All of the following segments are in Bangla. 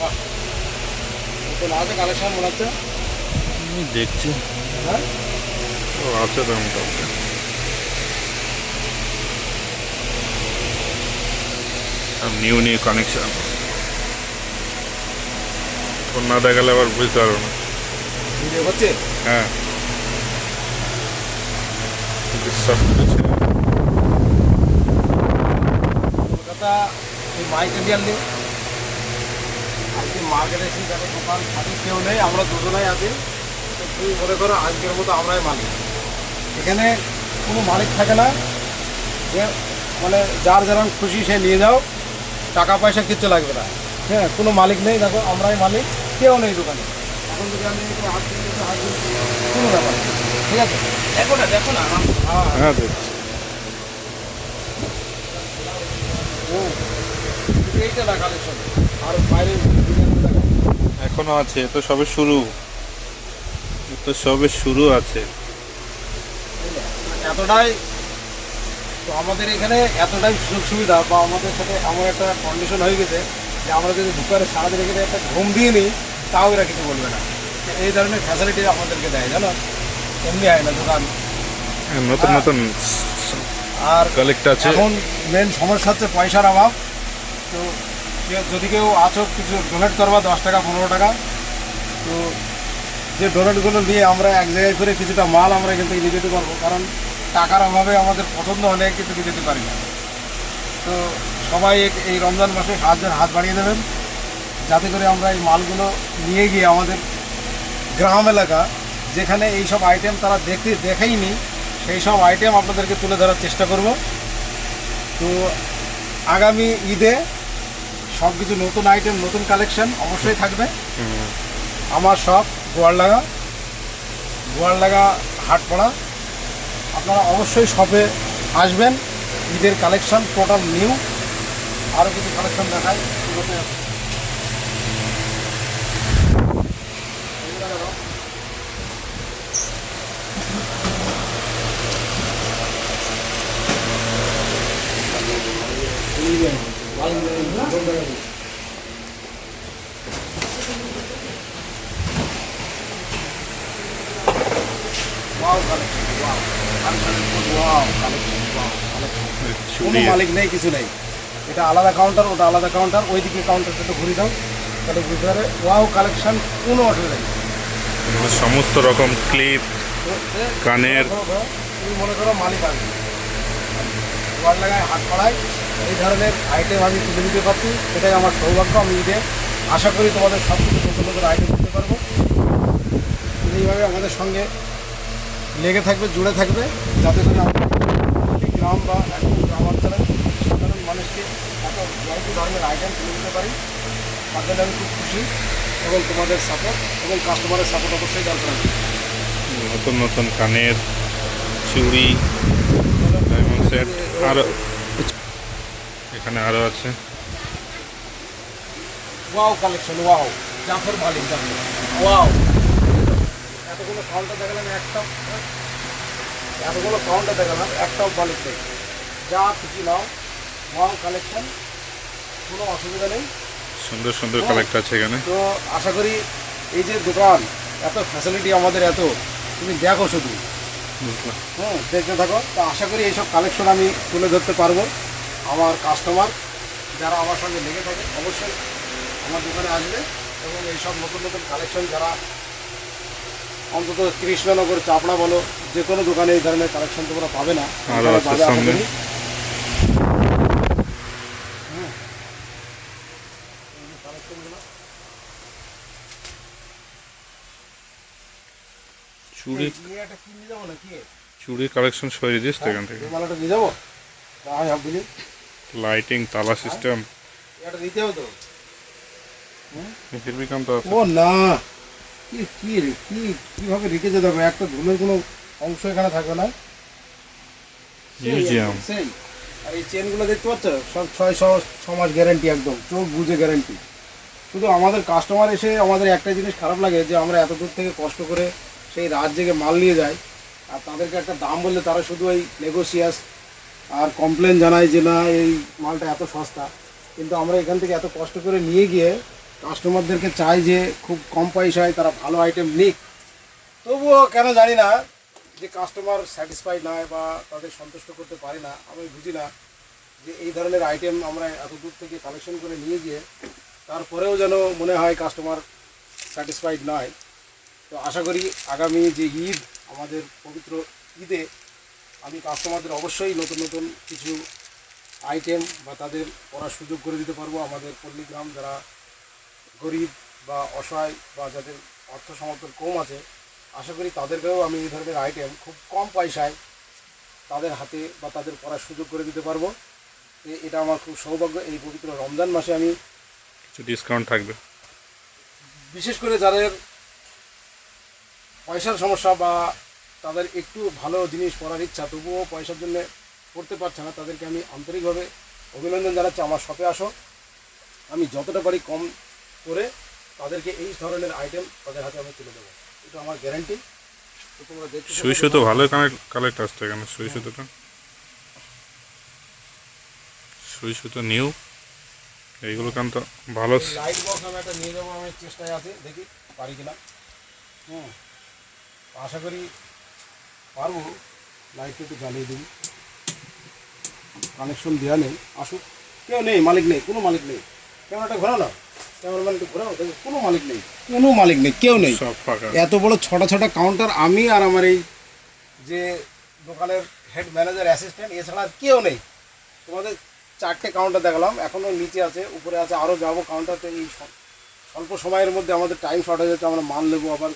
আছে কালেকশন মনে হচ্ছে। আমি দেখছি। হ্যাঁ ও আছে তো মোটামুটি। নিউ নিউ কানেকশন তোর না দেখালে আবার বুঝতে পারবো না। ভিডিও হচ্ছে। হ্যাঁ সব কিছু কলকাতা এই মাইক ইন্ডিয়ান নিউ আজকে মার্কেটে এসে দেখো দোকান খালি কেউ নেই, আমরা দুজনাই আছি। তো তুমি মনে করো আজকের মতো আমরাই মালিক, এখানে কোনো মালিক থাকে না যে মানে যার যেরকম খুশি সে নিয়ে যাও, টাকা পয়সা কিচ্ছু লাগবে না। হ্যাঁ কোনো মালিক নেই, দেখো আমরাই মালিক, কেউ নেই দোকানে। এখন যদি আমি একটু হাত দিয়ে দিতে হাত দিয়ে কোনো ব্যাপার না। ঠিক আছে দেখো না হ্যাঁ হ্যাঁ দেখছি। এইটা না কালেকশন আর বাইরে দেখো। এখনো আছে, এ তো সবে শুরু, এ তো সবে শুরু আছে। এতটাই তো আমাদের এখানে এতটাই সুযোগ সুবিধা বা আমাদের সাথে এমন একটা কন্ডিশন হয়ে গেছে যে আমরা যদি দুপুরে সারাদিন এখানে একটা ঘুম দিয়ে নিই তাও এরা কিছু বলবে না। এই ধরনের ফ্যাসিলিটি আমাদেরকে দেয়, জানো, এমনি হয় না দোকান। নতুন নতুন আর কালেক্ট আছে। এখন মেন সমস্যা হচ্ছে পয়সার অভাব। তো যদি কেউ আছো কিছু ডোনেট করবা 10 টাকা 15 টাকা, তো যে ডোনেটগুলো নিয়ে আমরা এক জায়গায় করে কিছুটা মাল আমরা কিন্তু নিয়ে যেতে পারবো, কারণ টাকার অভাবে আমাদের পছন্দ হলে কিন্তু নিয়ে যেতে পারি না। তো সবাই এই রমজান মাসে সাহায্যের হাত বাড়িয়ে দেবেন, যাতে করে আমরা এই মালগুলো নিয়ে গিয়ে আমাদের গ্রাম এলাকা যেখানে এই সব আইটেম তারা দেখেইনি সেই সব আইটেম আপনাদেরকে তুলে ধরার চেষ্টা করব। তো আগামী ঈদে সব কিছু নতুন আইটেম নতুন কালেকশন অবশ্যই থাকবে। আমার শপ গোয়ালডাঙ্গা হাটপাড়া, আপনারা অবশ্যই শপে আসবেন। ঈদের কালেকশন টোটাল নিউ, আরও কিছু কালেকশন দেখায়। কোনো চুড়ি মালিক নেই, কিছু নেই। এটা আলাদা কাউন্টার, ওটা আলাদা কাউন্টার, ওইদিকে কাউন্টারটা একটু ঘুরে দাও, তাহলে বুঝতে পারে। ওয়াও কালেকশন, কোনো অসুবিধা নেই। সমস্ত রকম ক্লিপ, কানের। তুমি মনে করো মালিক আসবে গোয়ালডাঙ্গায় হাট পাড়ায়, এই ধরনের আইটেম আমি তুলে দিতে পারছি, এটাই আমার সৌভাগ্য। আমি ঈদে আশা করি তোমাদের সব কিছু নতুন নতুন আইটেম দিতে পারবো। এইভাবে আমাদের সঙ্গে লেগে থাকবে, জুড়ে থাকবে, যাতে করে আমরা প্রতি গ্রাম বা একদম গ্রামাঞ্চলের সাধারণ মানুষকে এত ভ্যারাইটি ধরনের আইটেম তুলে দিতে পারি। তার জন্য আমি খুব খুশি, এবং তোমাদের সাপোর্ট এবং কাস্টমারের সাপোর্ট অবশ্যই দরকার আছে। নতুন নতুন কানের, চুড়ি, ডায়মন্ড সেট, আরো এখানে আরো আছে। ওয়াও কালেকশন, ওয়াও জাফর মালিক, জাফর ওয়াও। এতগুলো কাউন্টার দেখালাম, এতগুলো কাউন্টার দেখালাম, একটাও মালিক নেই। যা খুশি নাও, ওয়াও কালেকশন, কোনো অসুবিধা নেই। সুন্দর সুন্দর কালেক্ট আছে এখানে। তো আশা করি এই যে দোকান, এত ফ্যাসিলিটি আমাদের, এত তুমি দেখো শুধু, দেখতে থাকো। তো আশা করি এইসব কালেকশন আমি তুলে ধরতে পারবো। আমার কাস্টমার যারা আমার সঙ্গে লেগে থাকে অবশ্যই আমার দোকানে আসবে, এবং এইসব নতুন নতুন কালেকশন যারা অন্তত কৃষ্ণনগর, চাপড়া বলো, যে কোনো দোকানে এই ধরনের কালেকশন তোমরা পাবে না। আরো আছে আশা সামনে। করি। চুড়ি, একটা কি নিয়ে যাবো নাকি? চুড়ি কালেকশন সরিয়ে দিস তো এখান থেকে। মালাটা নিয়ে যাবো, আমি ভাবছি লাইটিং, তালা সিস্টেম, এটা নিতে হবে তো। ফির ভি কাম তো আছে। ও না, কি কি কি কিভাবে রেখে যেতে হবে? একটা ধুলোর কোনো অংশ এখানে থাকবে না। মিউজিয়াম। সেই আর এই চেনগুলো দেখতে পাচ্ছ, সব 6 মাস গ্যারেন্টি, একদম চোখ বুঝে গ্যারেন্টি। শুধু আমাদের কাস্টমার এসে আমাদের একটা জিনিস খারাপ লাগে যে আমরা এত দূর থেকে কষ্ট করে সেই রাত জেগে মাল নিয়ে যাই, আর তাদেরকে একটা দাম বললে তারা শুধু এই নেগোসিয়াস আর কমপ্লেন জানায় যে না এই মালটা এত সস্তা। কিন্তু আমরা এখান থেকে এত কষ্ট করে নিয়ে গিয়ে কাস্টমারদেরকে চাই যে খুব কম পয়সায় তারা ভালো আইটেম নিক, তবুও কেন জানি না যে কাস্টমার স্যাটিসফাই নয় বা তাদের সন্তুষ্ট করতে পারি না। আমি বুঝি না যে এই ধরনের আইটেম আমরা এত দূর থেকে কালেকশন করে নিয়ে গিয়ে তারপরেও যেন মনে হয় কাস্টমার স্যাটিসফাইড নয়। তো আশা করি আগামী যে ঈদ, আমাদের পবিত্র ঈদে আমি কাস্টমারদের অবশ্যই নতুন নতুন কিছু আইটেম বা তাদের পড়ার সুযোগ করে দিতে পারবো। আমাদের পল্লীগ্রাম যারা গরিব বা অসহায় বা যাদের অর্থ সমর্থন কম আছে, আশা করি তাদেরকেও আমি এই ধরনের আইটেম খুব কম পয়সায় তাদের হাতে বা তাদের পড়ার সুযোগ করে দিতে পারবো। এটা আমার খুব সৌভাগ্য। এই পবিত্র রমজান মাসে আমি কিছু ডিসকাউন্ট থাকবে। বিশেষ করে যাদের পয়সার সমস্যা বা তাদের একটু ভালো জিনিস পড়ার ইচ্ছা তবুও পয়সার জন্য পড়তে পারছে না, তাদেরকে আমি আন্তরিকভাবে অভিনন্দন জানাচ্ছি। আমার শপে আসো, আমি যতটা পারি কম করে তাদেরকে এই ধরনের আইটেম তাদের হাতে আমি তুলে দেবো, এটা আমার গ্যারান্টি। তো তোমরা দেখতে সুই সুতো ভালো কালেক্ট আসছে এখানে। সুই সুতোটা, সুই সুতো নিউ, এইগুলো কেন তো ভালো। লাইট বক্স আমি একটা নিয়ে যাবো, আমি চেষ্টায় আছি, দেখি পারি কিনা। আশা করি পারবো। লাইটটা একটু জ্বালিয়ে দিবি, কানেকশন দেওয়া নেই। আসুক, কেউ নেই, মালিক নেই, কোনো মালিক নেই। ক্যামেরাটা ঘোরাও না, ক্যামেরাম্যান একটু ঘোরাও, দেখো কোনো মালিক নেই, কোনো মালিক নেই, কেউ নেই। সব ফাঁকা। এত বড় ছোট ছোট কাউন্টার, আমি আর আমার এই যে দোকানের হেড ম্যানেজার অ্যাসিস্ট্যান্ট, এছাড়া আর কেউ নেই। তোমাদের 4টে কাউন্টার দেখালাম, এখনও নিচে আছে, উপরে আছে, আরও যাবো কাউন্টারতে। এই স্বল্প সময়ের মধ্যে আমাদের টাইম শর্ট হয়ে যাচ্ছে, আমরা মাল নেবো, আবার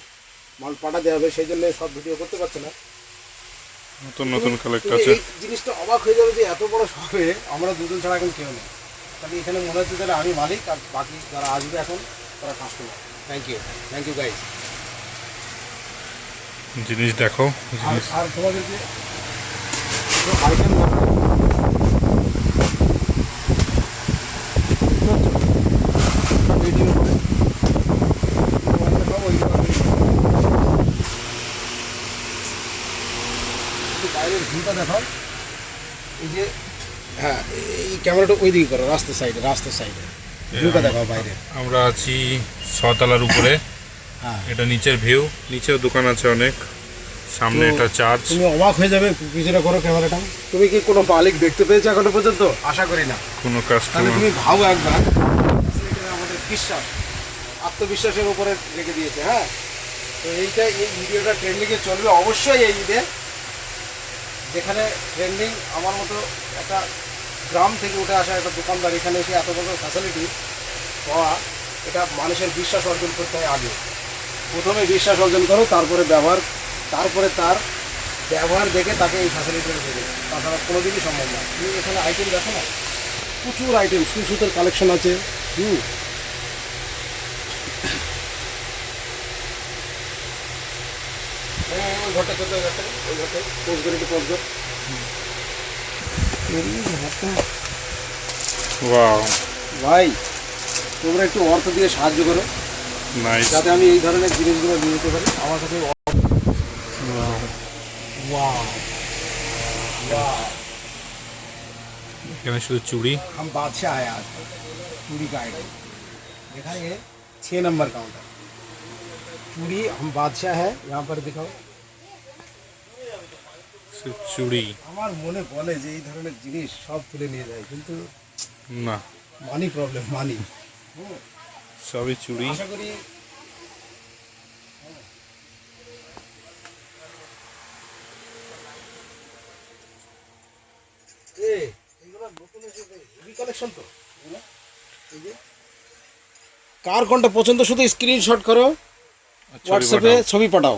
মাল পাঠাতে হবে, সেই জন্য সব ভিডিও করতে পারছি না। নতুন নতুন কালেক্ট তুমি আছে। এই জিনিসটা অবাক হয়ে যাবে যে এত বড় শপে আমরা দুজন ছাড়া এখন কেউ নেই। তাহলে এখানে মনে হচ্ছে তাহলে আমি মালিক আর বাকি যারা আসবে এখন তারা কাস্টমার। Thank you guys. জিনিস দেখো, জিনিস আর তোমাদেরকে আইটেম ভিডিও করে বাইরের ভিউটা দেখাও। এই যে হ্যাঁ, এই ক্যামেরাটা ওই দিকে করো, রাস্তার সাইডে ভিউটা দেখাও বাইরে। আমরা আছি 6 তলার উপরে। হ্যাঁ, এটা নিচের ভিউ, নিচেও দোকান আছে অনেক, সামনে এটা চার্চ। তুমি অবাক হয়ে যাবে, পিছনে করো ক্যামেরাটা। তুমি কি কোনো মালিক দেখতে পেয়েছো এখনো পর্যন্ত? আশা করি না। কোনো তাহলে কাস্টমার। তুমি ভাবো একবার, আমাদের বিশ্বাস, আত্মবিশ্বাসের উপরে রেখে দিয়েছে। হ্যাঁ, তো এই ভিডিওটা ট্রেন্ডিংয়ে চলবে অবশ্যই এই ঈদে, যেখানে ট্রেন্ডিং আমার মতো একটা গ্রাম থেকে উঠে আসা একটা দোকানদার এখানে এসে এত বড় ফ্যাসিলিটি পাওয়া, এটা মানুষের বিশ্বাস অর্জন করতে হয়। আগে প্রথমে বিশ্বাস অর্জন করো, তারপরে তার ব্যবহার দেখে তাকে এই ফ্যাসিলিটিটা দেবে, তাছাড়া কোনো দিনই সম্ভব না। তুমি এখানে আইটেম দেখো না, প্রচুর আইটেম, সুতোর কালেকশন আছে। ওই ঘরটা চলতে, ওই ঘরটা পোস্ট করে একটু পোস্ট কর। ওয়াও, ভাই তোমরা একটু অর্থ দিয়ে সাহায্য করো নাইস। যাতে আমি এই ধরনের জিনিসগুলো নিয়ে যেতে পারি। আমার কাছে এখানে শুধু চুড়ি। हम बादशाह है आज चूड़ी का आइटम देखा, ये 6 नंबर काउंटर चूड़ी हम बादशाह है। यहाँ पर दिखाओ। শুধু চুড়ি আমার মনে বলে যে এই ধরনের জিনিস সব তুলে নিয়ে যায়, কিন্তু না, মানি প্রবলেম, মানি। সবই চুড়ি। আশা করি কার কোনটা পছন্দ শুধু স্ক্রিনশট করো, হোয়াটসঅ্যাপে ছবি পাঠাও।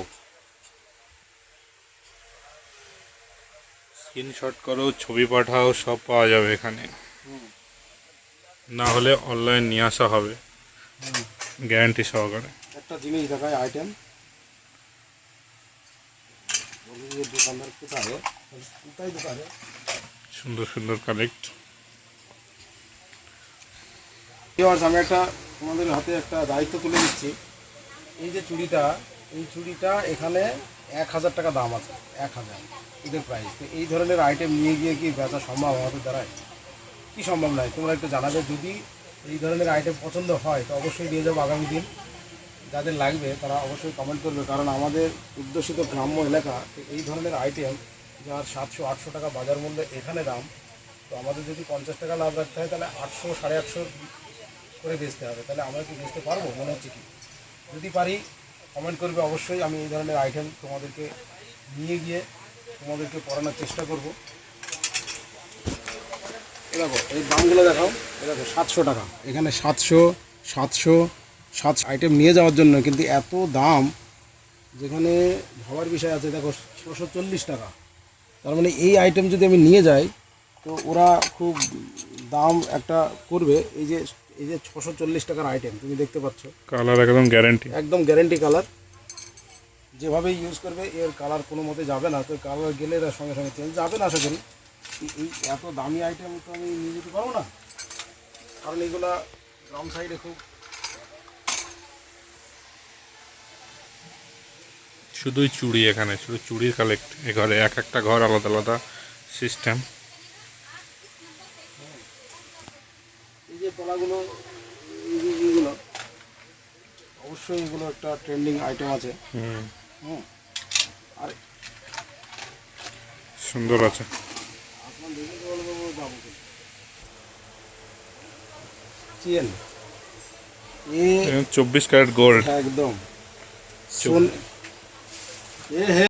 স্ক্রিনশট করো, ছবি পাঠাও, সব পাওয়া যাবে এখানে। না হলে অনলাইন নিয়ে আসা হবে, গ্যারান্টি সহকারে। একটা জিনিস দেখায় আইটেম, দোকানদার কোথায় দোকানে সুন্দর সুন্দর কালেক্ট। আমি একটা তোমাদের হাতে একটা দায়িত্ব তুলে দিচ্ছি। এই যে চুড়িটা, এই চুড়িটা এখানে 1000 টাকা দাম আছে, 1000 এদের প্রাইস। তো এই ধরনের আইটেম নিয়ে গিয়ে কি বেচা সম্ভব আমাদের দ্বারায়? কি সম্ভব নয়, তোমরা একটু জানাবে। যদি এই ধরনের আইটেম পছন্দ হয় তো অবশ্যই নিয়ে যাবো আগামী দিন। যাদের লাগবে তারা অবশ্যই কমেন্ট করবে, কারণ আমাদের উদ্দেশিত গ্রাম্য এলাকা, তো এই ধরনের আইটেম যার 700-800 টাকা বাজার মূল্যে এখানে দাম, তো আমাদের যদি 50 টাকা লাভ রাখতে হয় তাহলে 800 850 করে বেচতে হবে। তাহলে আমরা কি বেচতে পারবো? মনে হচ্ছে কি যদি পারি কমেন্ট করবে অবশ্যই। আমি এই ধরনের আইটেম তোমাদেরকে নিয়ে গিয়ে তোমাদেরকে পড়ানোর চেষ্টা করব। দেখো এই দামগুলো দেখাও, দেখো 700 টাকা, এখানে 700 আইটেম নিয়ে যাওয়ার জন্য কিন্তু এত দাম, যেখানে ভাবার বিষয় আছে। দেখো 640 টাকা, তার মানে এই আইটেম যদি আমি নিয়ে যাই তো ওরা খুব দাম একটা করবে। এই যে 640 টাকার আইটেম তুমি দেখতে পাচ্ছ, কালার একদম গ্যারান্টি। একদম গ্যারেন্টি কালার, যেভাবে ইউজ করবে এর কালার কোনো মতে যাবে না। তো কালার গেলে এর সঙ্গে সঙ্গে চেঞ্জ যাবে না আশা করি। এই এত দামি আইটেম তো আমি নিয়ে যেতে পারবো না, কারণ এগুলা গ্রাম সাইডে খুব। শুধুই চুড়ি, এখানে শুধু চুড়ির কালেক্ট। এ ঘরে এক একটা ঘর আলাদা আলাদা সিস্টেম। এই যে পলাগুলো, এইগুলো অবশ্যই এগুলো একটা ট্রেন্ডিং আইটেম আছে। হুম, আর সুন্দর আছে। আপনার দেখে তো বলবো দাম চেন এ 24 ক্যারেট গোল্ড। একদম সোন এ হে